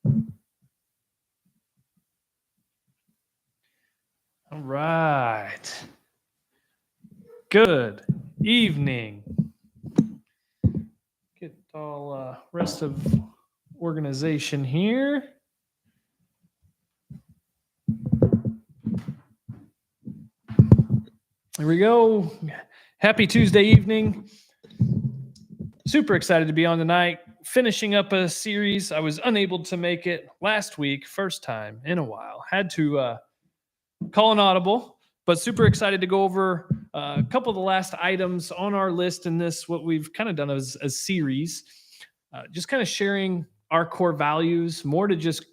All right. Good evening. Get all rest of organization here. Here we go. Happy Tuesday evening. Super excited to be on tonight. Finishing up a series. I was unable to make it last week, first time in a while. Had to call an audible, but super excited to go over a couple of the last items on our list in this, what we've kind of done as a series. Just kind of sharing our core values, more to just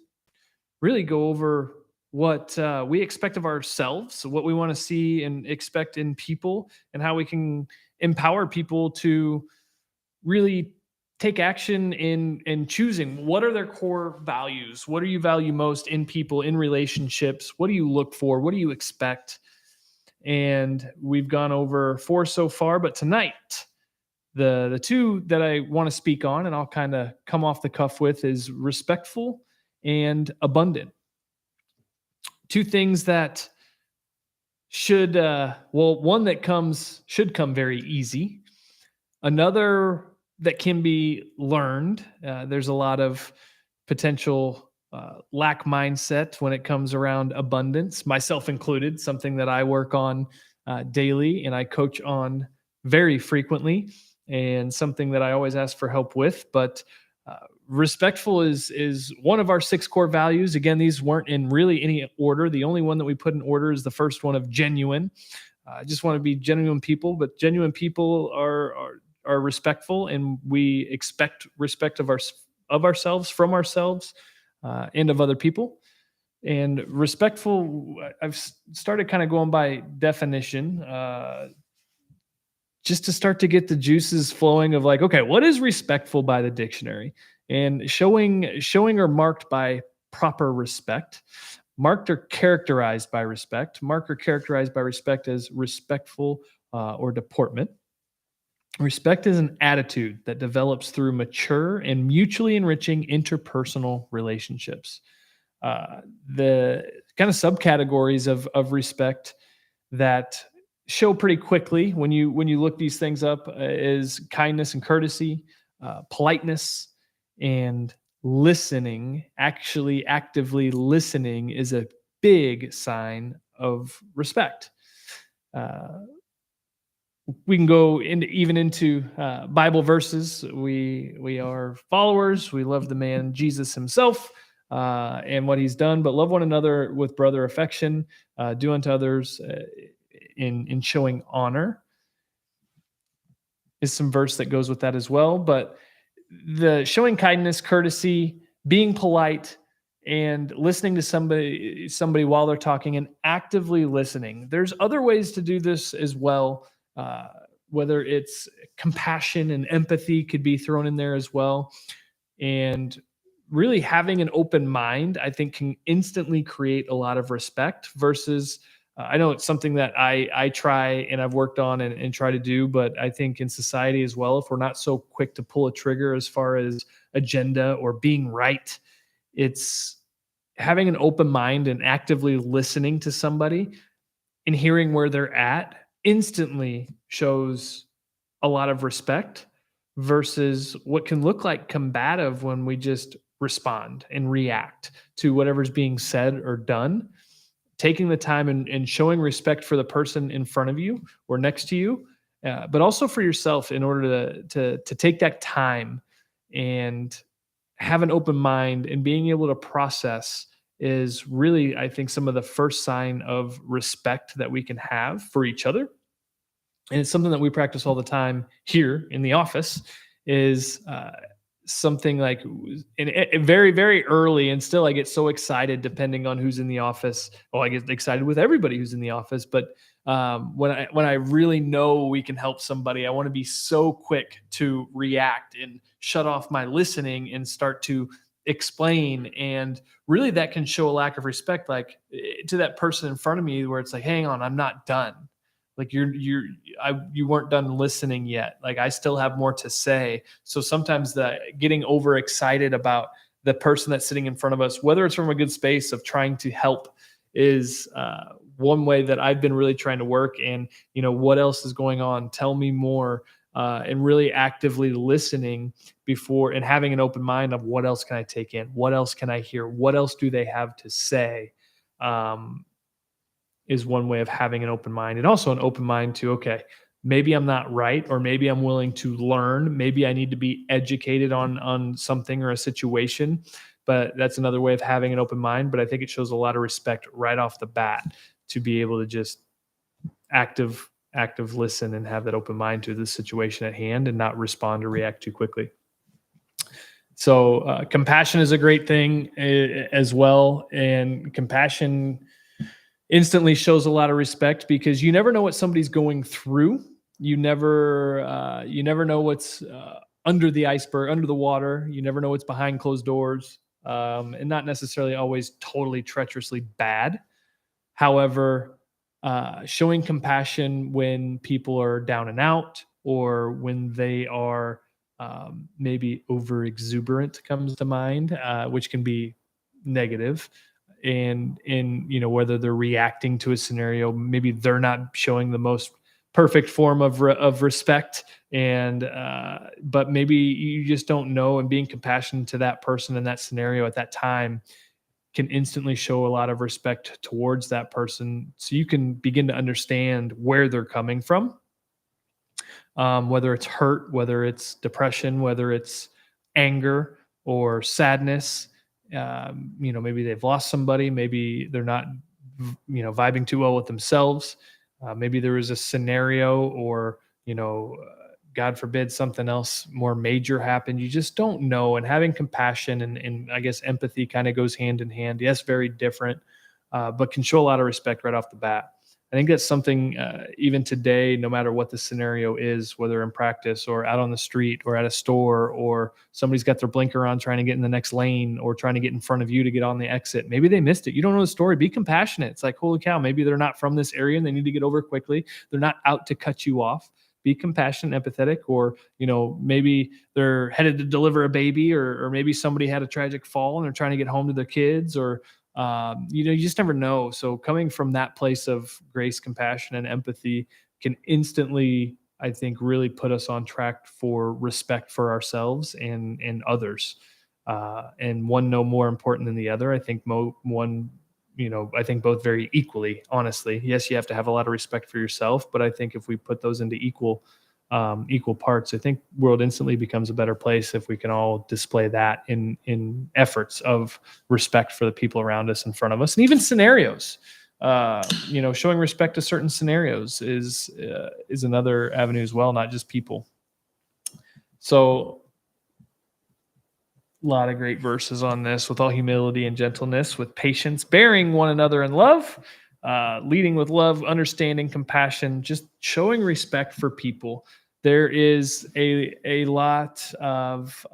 really go over what we expect of ourselves, what we want to see and expect in people, and how we can empower people to really take action in choosing what are their core values, what do you value most in people, in relationships, what do you look for, what do you expect. And we've gone over 4 so far, but tonight the 2 that I want to speak on, and I'll kind of come off the cuff with, is respectful and abundant. 2 things that should one that should come very easy, another that can be learned. There's a lot of potential lack mindset when it comes around abundance, myself included, something that I work on daily and I coach on very frequently, and something that I always ask for help with. But respectful is one of our 6 core values. Again, these weren't in really any order. The only one that we put in order is the first one of genuine. I just want to be genuine people, but genuine people are respectful, and we expect respect of ourselves, from ourselves, and of other people. And respectful, I've started kind of going by definition, just to start to get the juices flowing of like, okay, what is respectful by the dictionary? And showing or marked by proper respect, marked or characterized by respect, marked or characterized by respect as respectful or deportment. Respect is an attitude that develops through mature and mutually enriching interpersonal relationships. The kind of subcategories of respect that show pretty quickly when you look these things up is kindness and courtesy, politeness, and listening. Actually, actively listening is a big sign of respect. We can go into Bible verses. We are followers. We love the man Jesus himself and what he's done, but love one another with brother affection. Do unto others in showing honor is some verse that goes with that as well. But the showing kindness, courtesy, being polite, and listening to somebody while they're talking, and actively listening. There's other ways to do this as well. Whether it's compassion and empathy could be thrown in there as well. And really having an open mind, I think, can instantly create a lot of respect versus I know it's something that I try and I've worked on and try to do, but I think in society as well, if we're not so quick to pull a trigger as far as agenda or being right, it's having an open mind and actively listening to somebody and hearing where they're at instantly shows a lot of respect versus what can look like combative when we just respond and react to whatever's being said or done. Taking the time and showing respect for the person in front of you or next to you, but also for yourself, in order to take that time and have an open mind and being able to process, is really, I think, some of the first sign of respect that we can have for each other. And it's something that we practice all the time here in the office, is something like very, very early. And still I get so excited depending on who's in the office. Well, I get excited with everybody who's in the office, but when I really know we can help somebody, I want to be so quick to react and shut off my listening and start to explain. And really that can show a lack of respect, like to that person in front of me, where it's like, hang on, I'm not done. Like you weren't done listening yet. Like I still have more to say. So sometimes the getting overexcited about the person that's sitting in front of us, whether it's from a good space of trying to help, is one way that I've been really trying to work. And, what else is going on? Tell me more. And really actively listening before, and having an open mind of what else can I take in? What else can I hear? What else do they have to say? Is one way of having an open mind, and also an open mind to, okay, maybe I'm not right, or maybe I'm willing to learn. Maybe I need to be educated on something or a situation. But that's another way of having an open mind. But I think it shows a lot of respect right off the bat to be able to just active listen and have that open mind to the situation at hand, and not respond or react too quickly. So compassion is a great thing as well. And compassion instantly shows a lot of respect, because you never know what somebody's going through. You never know what's under the iceberg, under the water. You never know what's behind closed doors, and not necessarily always totally treacherously bad. However, showing compassion when people are down and out, or when they are maybe over exuberant, comes to mind, which can be negative. And whether they're reacting to a scenario, maybe they're not showing the most perfect form of respect, and but maybe you just don't know. And being compassionate to that person in that scenario at that time can instantly show a lot of respect towards that person, so you can begin to understand where they're coming from, whether it's hurt, whether it's depression, whether it's anger or sadness. Maybe they've lost somebody, maybe they're not vibing too well with themselves. Maybe there was a scenario, or God forbid, something else more major happened. You just don't know. And having compassion and I guess empathy kind of goes hand in hand. Yes, very different, but can show a lot of respect right off the bat. I think that's something even today, no matter what the scenario is, whether in practice or out on the street or at a store, or somebody's got their blinker on trying to get in the next lane, or trying to get in front of you to get on the exit. Maybe they missed it. You don't know the story. Be compassionate. It's like, holy cow, maybe they're not from this area and they need to get over quickly. They're not out to cut you off. Be compassionate, empathetic. Or, maybe they're headed to deliver a baby, or maybe somebody had a tragic fall and they're trying to get home to their kids, or you just never know. So coming from that place of grace, compassion, and empathy can instantly, I think, really put us on track for respect for ourselves and others. And one no more important than the other. I think I think both very equally, honestly. Yes, you have to have a lot of respect for yourself, but I think if we put those into equal parts, I think world instantly becomes a better place if we can all display that in efforts of respect for the people around us, in front of us, and even scenarios. Showing respect to certain scenarios is another avenue as well, not just people. So a lot of great verses on this. With all humility and gentleness, with patience, bearing one another in love, leading with love, understanding, compassion, just showing respect for people. There is a lot of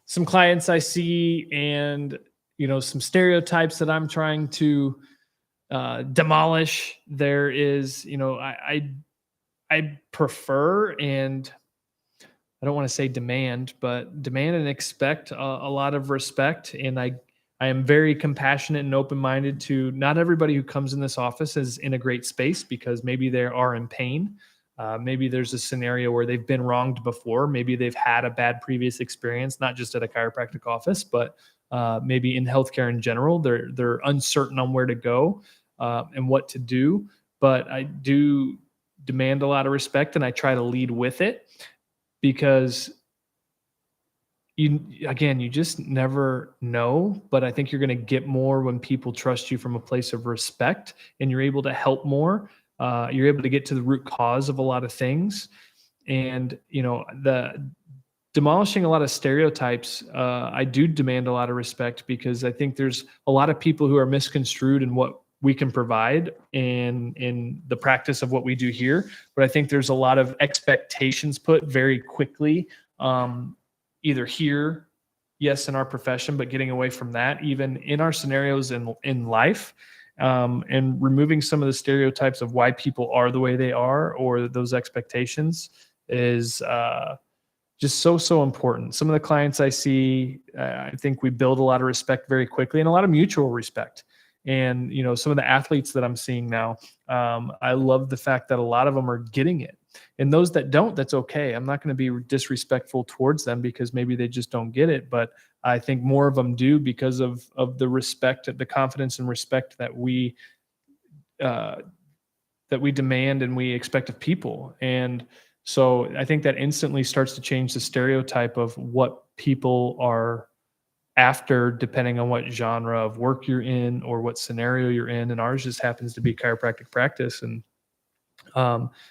some clients I see, and some stereotypes that I'm trying to demolish. There is, I prefer, and I don't want to say demand, but demand and expect a lot of respect. And I am very compassionate and open-minded to not everybody who comes in this office is in a great space, because maybe they are in pain. Maybe there's a scenario where they've been wronged before. Maybe they've had a bad previous experience, not just at a chiropractic office, but maybe in healthcare in general. They're uncertain on where to go and what to do. But I do demand a lot of respect, and I try to lead with it, because you just never know. But I think you're going to get more when people trust you from a place of respect, and you're able to help more. You're able to get to the root cause of a lot of things. And, the demolishing a lot of stereotypes, I do demand a lot of respect, because I think there's a lot of people who are misconstrued in what we can provide in the practice of what we do here. But I think there's a lot of expectations put very quickly, either here, yes, in our profession, but getting away from that, even in our scenarios in life, and removing some of the stereotypes of why people are the way they are, or those expectations, is just so important. Some of the clients I see, I think we build a lot of respect very quickly and a lot of mutual respect. And some of the athletes that I'm seeing now, I love the fact that a lot of them are getting it. And those that don't, that's okay. I'm not going to be disrespectful towards them because maybe they just don't get it. But I think more of them do because of the respect, the confidence and respect uh, that we demand and we expect of people. And so I think that instantly starts to change the stereotype of what people are after, depending on what genre of work you're in or what scenario you're in. And ours just happens to be chiropractic practice. And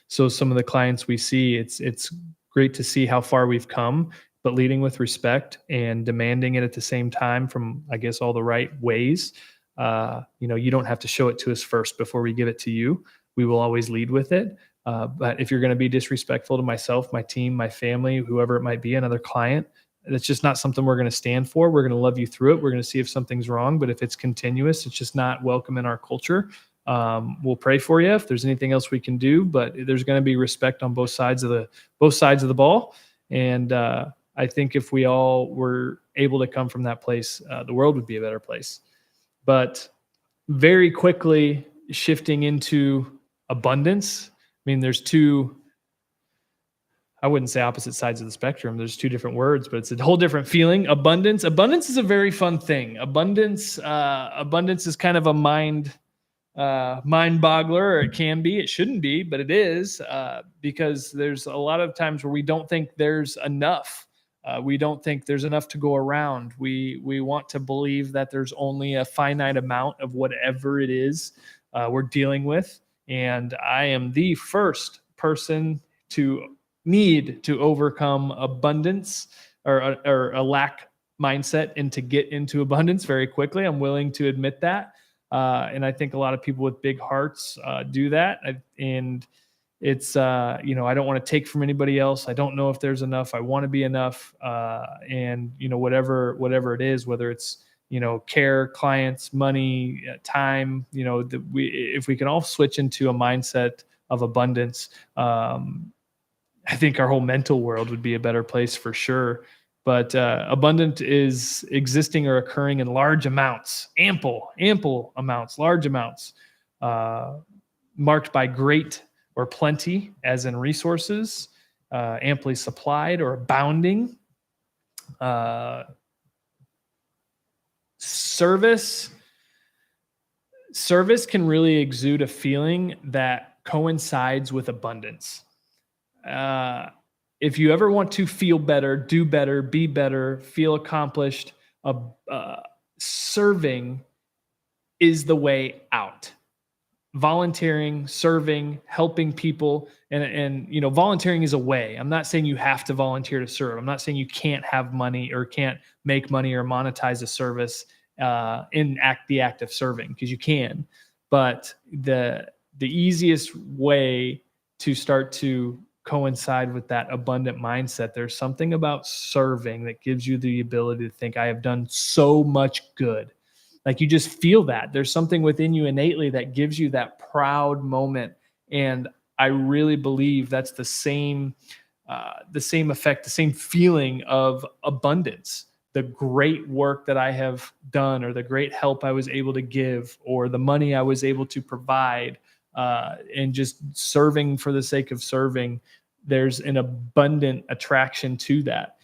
so some of the clients we see, it's great to see how far we've come, but leading with respect and demanding it at the same time from, I guess, all the right ways. You don't have to show it to us first before we give it to you. We will always lead with it. But if you're going to be disrespectful to myself, my team, my family, whoever it might be, another client, that's just not something we're going to stand for. We're going to love you through it. We're going to see if something's wrong. But if it's continuous, it's just not welcome in our culture. We'll pray for you if there's anything else we can do, but there's going to be respect on both sides of the ball. And I think if we all were able to come from that place, the world would be a better place. But very quickly shifting into abundance. I mean, there's two, I wouldn't say opposite sides of the spectrum. There's two different words, but it's a whole different feeling. Abundance is a very fun thing. Abundance is kind of a mind boggler, or it can be. It shouldn't be, but it is, because there's a lot of times where we don't think there's enough. We don't think there's enough to go around. We want to believe that there's only a finite amount of whatever it is we're dealing with. And I am the first person to need to overcome abundance or a lack mindset and to get into abundance very quickly. I'm willing to admit that. And I think a lot of people with big hearts do that. And it's, I don't want to take from anybody else. I don't know if there's enough. I want to be enough. And, whatever it is, whether it's, care, clients, money, time, if we can all switch into a mindset of abundance, I think our whole mental world would be a better place for sure. But abundant is existing or occurring in large amounts, ample amounts, large amounts, marked by great or plenty, as in resources, amply supplied or abounding. Service can really exude a feeling that coincides with abundance. If you ever want to feel better, do better, be better, feel accomplished, serving is the way out. Volunteering, serving, helping people, and volunteering is a way. I'm not saying you have to volunteer to serve. I'm not saying you can't have money or can't make money or monetize a service in the act of serving, because you can. But the easiest way to start to coincide with that abundant mindset, there's something about serving that gives you the ability to think, I have done so much good. Like, you just feel that there's something within you innately that gives you that proud moment. And I really believe that's the same effect, the same feeling of abundance. The great work that I have done, or the great help I was able to give, or the money I was able to provide, and just serving for the sake of serving, there's an abundant attraction to that.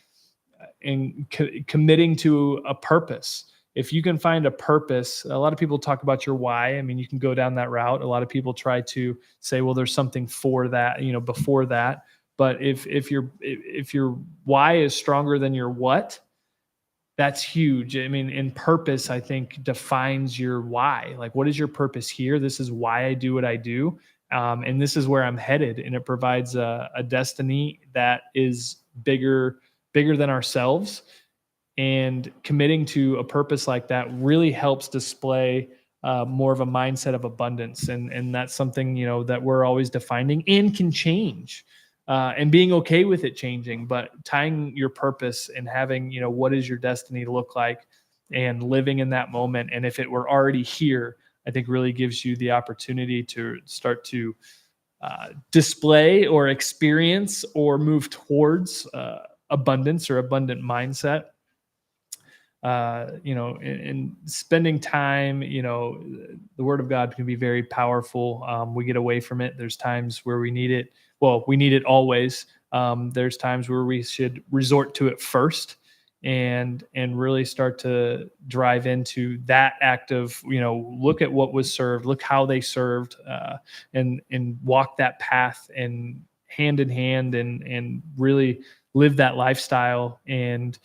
And committing to a purpose. If you can find a purpose, a lot of people talk about your why. I mean, you can go down that route. A lot of people try to say, well, there's something for that, before that. But if your why is stronger than your what, that's huge. I mean, in purpose, I think, defines your why. Like, what is your purpose here? This is why I do what I do. And this is where I'm headed. And it provides a destiny that is bigger than ourselves. And committing to a purpose like that really helps display more of a mindset of abundance. And that's something, that we're always defining and can change. And being okay with it changing, but tying your purpose and having, what does your destiny look like, and living in that moment. And if it were already here, I think really gives you the opportunity to start to display or experience or move towards abundance or abundant mindset. In spending time, the word of God can be very powerful. We get away from it. There's times where we need it. Well, we need it always. There's times where we should resort to it first and really start to drive into that act of, look at what was served, look how they served, and walk that path and hand in hand and really live that lifestyle and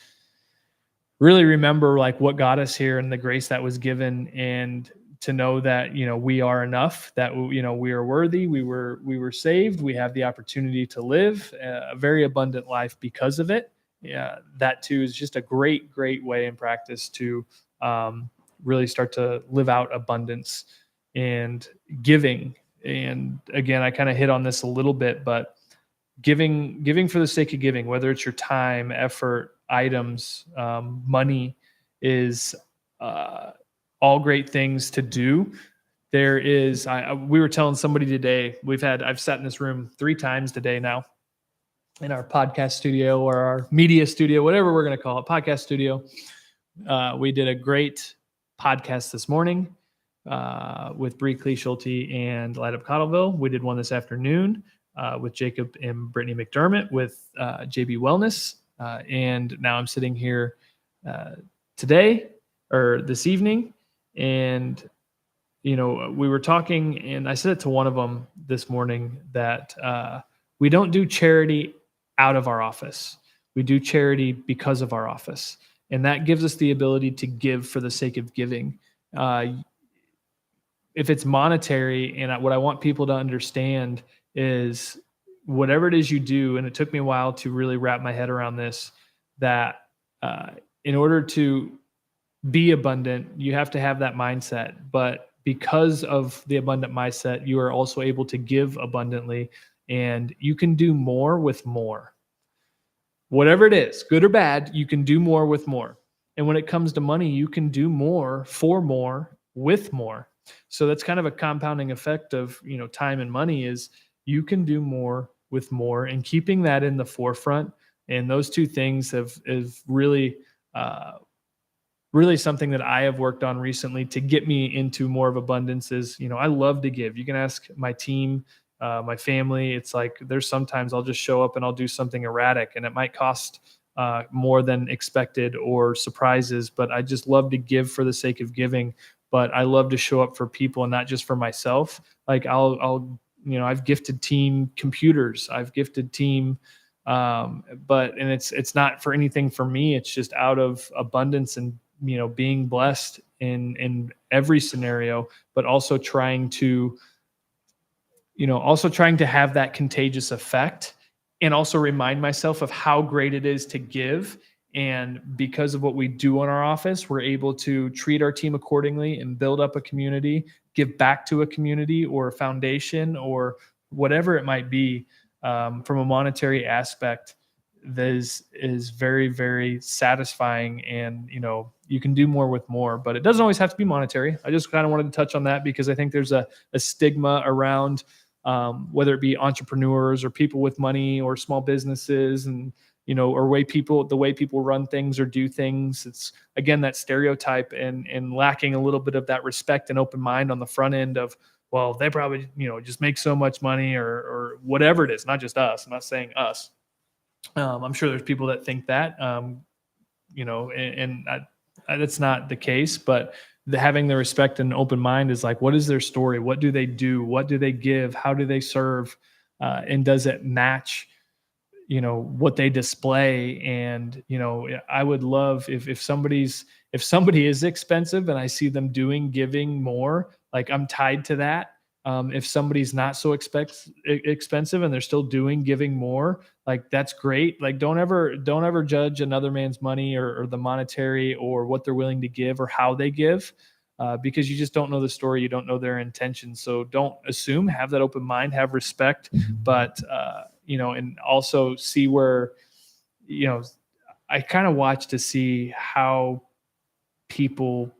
really remember like what got us here and the grace that was given, and to know that, we are enough, that, we are worthy. We were saved. We have the opportunity to live a very abundant life because of it. Yeah. That too is just a great, great way in practice to really start to live out abundance and giving. And again, I kind of hit on this a little bit, but giving for the sake of giving, whether it's your time, effort, items, money, is all great things to do. There is, we were telling somebody today, I've sat in this room 3 times today now in our podcast studio or our media studio, whatever we're going to call it, podcast studio. We did a great podcast this morning with Bree Schulte and Light Up Cottleville. We did one this afternoon with Jacob and Brittany McDermott with JB Wellness. And now I'm sitting here today or this evening, and we were talking, and I said it to one of them this morning that we don't do charity out of our office. We do charity because of our office, and that gives us the ability to give for the sake of giving. If it's monetary, and what I want people to understand is whatever it is you do, and it took me a while to really wrap my head around this, that in order to be abundant, you have to have that mindset. But because of the abundant mindset, you are also able to give abundantly, and you can do more with more. Whatever it is, good or bad, you can do more with more. And when it comes to money, you can do more for more with more. So that's kind of a compounding effect of, time and money, is you can do more with more, and keeping that in the forefront. And those two things have really, really something that I have worked on recently to get me into more of abundance. Is, I love to give. You can ask my team, my family. It's like, there's sometimes I'll just show up and I'll do something erratic, and it might cost more than expected or surprises, but I just love to give for the sake of giving. But I love to show up for people and not just for myself. Like I've gifted team computers. I've gifted team, but it's not for anything for me. It's just out of abundance and, being blessed in every scenario, but also trying to have that contagious effect, and also remind myself of how great it is to give. And because of what we do in our office, we're able to treat our team accordingly and build up a community, give back to a community or a foundation or whatever it might be. From a monetary aspect, this is very, very satisfying. And, you can do more with more, but it doesn't always have to be monetary. I just kind of wanted to touch on that because I think there's a stigma around whether it be entrepreneurs or people with money or small businesses, and or the way people run things or do things. It's, again, that stereotype and lacking a little bit of that respect and open mind on the front end of, well, they probably, just make so much money or whatever it is. Not just us. I'm not saying us. I'm sure there's people that think that, that's not the case, but having the respect and open mind is like, what is their story? What do they do? What do they give? How do they serve? And does it match, what they display? And, I would love if somebody is expensive and I see them giving more, like I'm tied to that. If somebody's not so expensive and they're still giving more, like that's great. Like don't ever judge another man's money or the monetary or what they're willing to give or how they give, because you just don't know the story. You don't know their intentions. So don't assume, have that open mind, have respect, but, and also see where, I kind of watch to see how people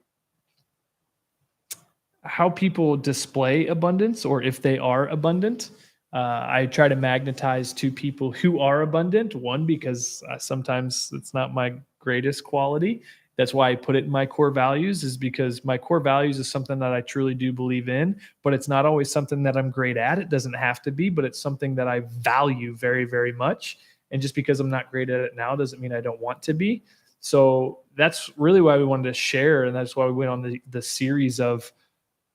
display abundance, or if they are abundant. I try to magnetize to people who are abundant. One, because sometimes it's not my greatest quality. That's why I put it in my core values, is because my core values is something that I truly do believe in, but it's not always something that I'm great at. It doesn't have to be, but it's something that I value very, very much. And just because I'm not great at it now doesn't mean I don't want to be. So that's really why we wanted to share. And that's why we went on the series of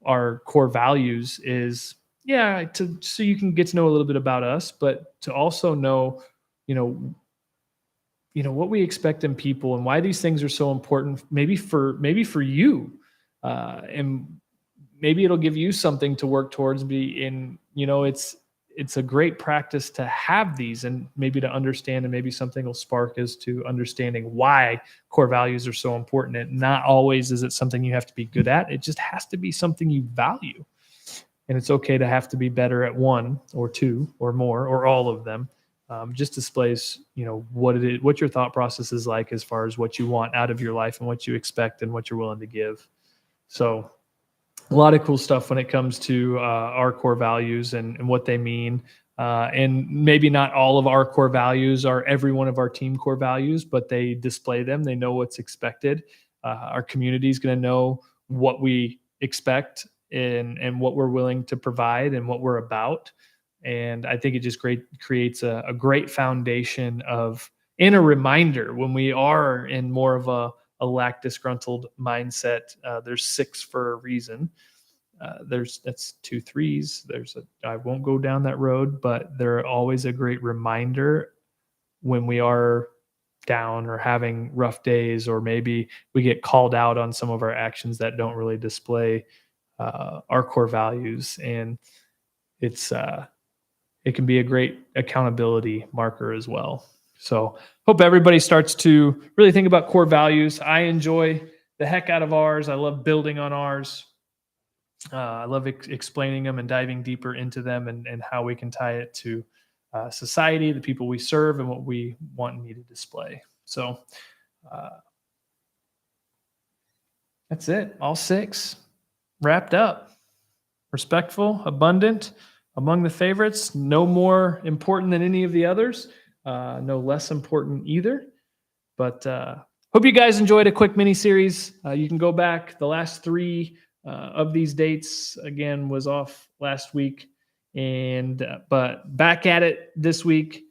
our core values is, yeah, so you can get to know a little bit about us, but to also know, you know, what we expect in people and why these things are so important, maybe for you, and maybe it'll give you something to work towards. Be in, it's a great practice to have these and maybe to understand, and maybe something will spark as to understanding why core values are so important. And not always is it something you have to be good at. It just has to be something you value. And it's okay to have to be better at one or two or more or all of them. Just displays, what it is, what your thought process is like as far as what you want out of your life and what you expect and what you're willing to give. So a lot of cool stuff when it comes to our core values and what they mean. And maybe not all of our core values are every one of our team core values, but they display them. They know what's expected. Our community is going to know what we expect and what we're willing to provide and what we're about. And I think it just creates a great foundation of, and a reminder when we are in more of a lack disgruntled mindset. There's 6 for a reason. That's 2 3s. I won't go down that road, but they're always a great reminder when we are down or having rough days, or maybe we get called out on some of our actions that don't really display our core values. And it can be a great accountability marker as well. So hope everybody starts to really think about core values. I enjoy the heck out of ours. I love building on ours. I love explaining them and diving deeper into them, and how we can tie it to society, the people we serve, and what we want and need to display. So that's it. All 6 wrapped up. Respectful, abundant, among the favorites, no more important than any of the others, no less important either. But hope you guys enjoyed a quick mini series. You can go back. The last 3 of these dates, again, was off last week, and but back at it this week.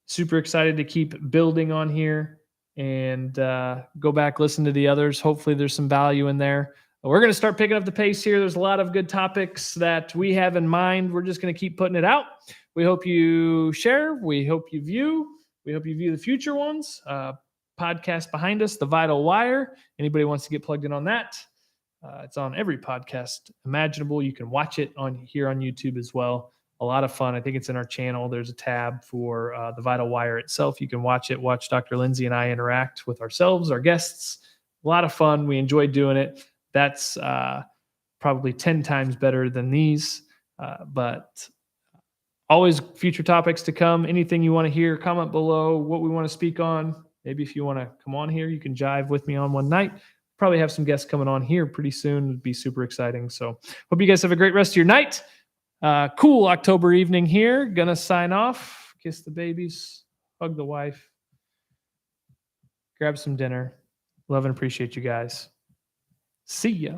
Super excited to keep building on here, and go back, listen to the others. Hopefully there's some value in there. We're going to start picking up the pace here. There's a lot of good topics that we have in mind. We're just going to keep putting it out. We hope you share. We hope you view. We hope you view the future ones. Podcast behind us, The Vital Wire. Anybody wants to get plugged in on that? It's on every podcast imaginable. You can watch it here on YouTube as well. A lot of fun. I think it's in our channel. There's a tab for The Vital Wire itself. You can watch it. Watch Dr. Lindsay and I interact with ourselves, our guests. A lot of fun. We enjoy doing it. That's probably 10 times better than these, but always future topics to come. Anything you want to hear, comment below what we want to speak on. Maybe if you want to come on here, you can jive with me on one night. Probably have some guests coming on here pretty soon. It'd be super exciting. So hope you guys have a great rest of your night. Cool October evening here. Gonna sign off. Kiss the babies. Hug the wife. Grab some dinner. Love and appreciate you guys. See ya.